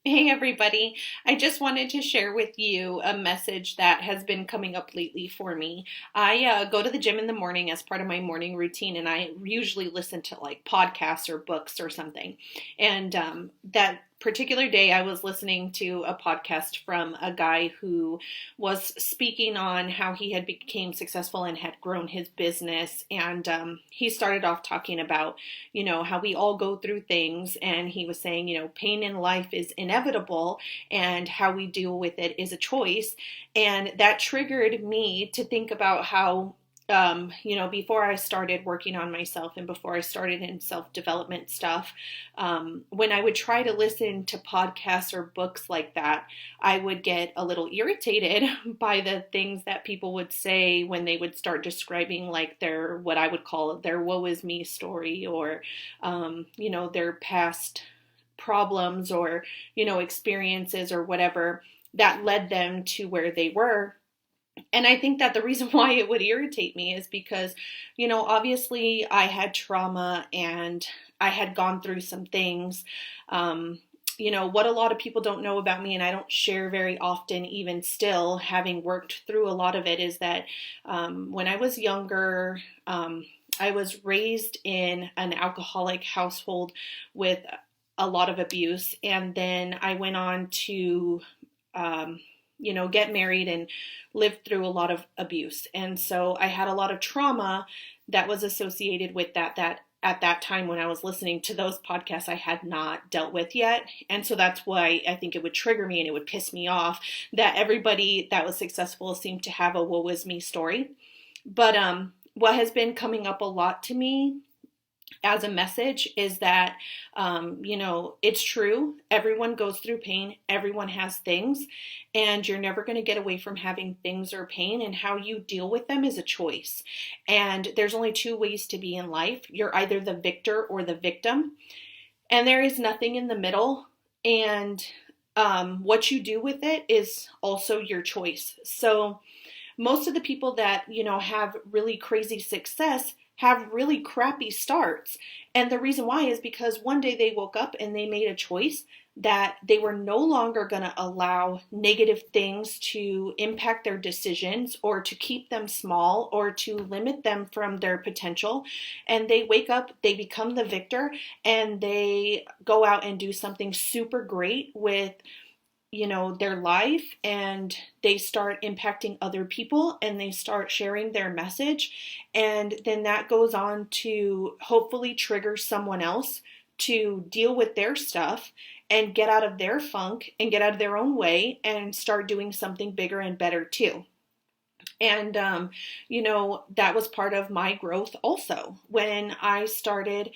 Hey everybody, I just wanted to share with you a message that has been coming up lately for me. I go to the gym in the morning as part of my morning routine, and I usually listen to like podcasts or books or something. And that particular day, I was listening to a podcast from a guy who was speaking on how he had became successful and had grown his business. And he started off talking about how we all go through things. And he was saying, pain in life is inevitable and how we deal with it is a choice. And that triggered me to think about how, before I started working on myself and before I started in self development stuff, when I would try to listen to podcasts or books like that, I would get a little irritated by the things that people would say when they would start describing like their, what I would call their woe is me story, or, their past problems or, experiences or whatever that led them to where they were. And I think that the reason why it would irritate me is because, obviously I had trauma and I had gone through some things. What a lot of people don't know about me, and I don't share very often, even still, having worked through a lot of it, is that when I was younger, I was raised in an alcoholic household with a lot of abuse. And then I went on to, get married and lived through a lot of abuse. And so I had a lot of trauma that was associated with that at that time when I was listening to those podcasts, I had not dealt with yet. And so that's why I think it would trigger me and it would piss me off that everybody that was successful seemed to have a woe is me story. But what has been coming up a lot to me as a message is that, it's true. Everyone goes through pain. Everyone has things, and you're never going to get away from having things or pain, and how you deal with them is a choice. And there's only two ways to be in life. You're either the victor or the victim, and there is nothing in the middle. And what you do with it is also your choice. So most of the people that, have really crazy success have really crappy starts. And the reason why is because one day they woke up and they made a choice that they were no longer going to allow negative things to impact their decisions or to keep them small or to limit them from their potential. And they wake up, they become the victor, and they go out and do something super great with their life, and they start impacting other people and they start sharing their message. And then that goes on to hopefully trigger someone else to deal with their stuff and get out of their funk and get out of their own way and start doing something bigger and better too. And, that was part of my growth also. When I started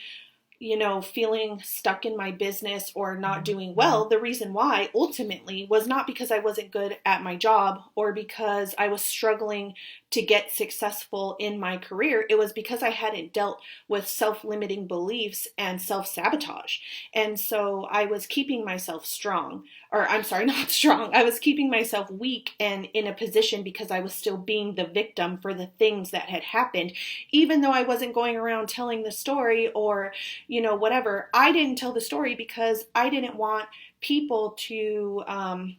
feeling stuck in my business or not doing well, the reason why ultimately was not because I wasn't good at my job or because I was struggling to get successful in my career. It was because I hadn't dealt with self-limiting beliefs and self-sabotage. And so I was keeping myself strong, or I'm sorry, not strong. I was keeping myself weak and in a position because I was still being the victim for the things that had happened, even though I wasn't going around telling the story or, whatever. I didn't tell the story because I didn't want people to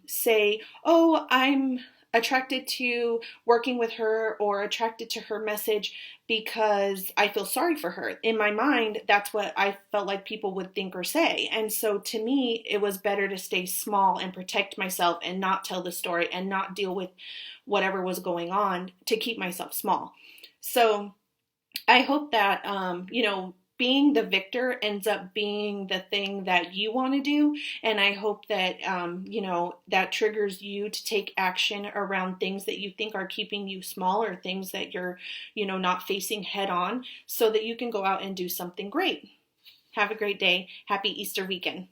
say, oh, I'm attracted to working with her or attracted to her message because I feel sorry for her. In my mind, that's what I felt like people would think or say. And so to me, it was better to stay small and protect myself and not tell the story and not deal with whatever was going on to keep myself small. So I hope that, being the victor ends up being the thing that you want to do. And I hope that, that triggers you to take action around things that you think are keeping you small or things that you're, not facing head on so that you can go out and do something great. Have a great day. Happy Easter weekend.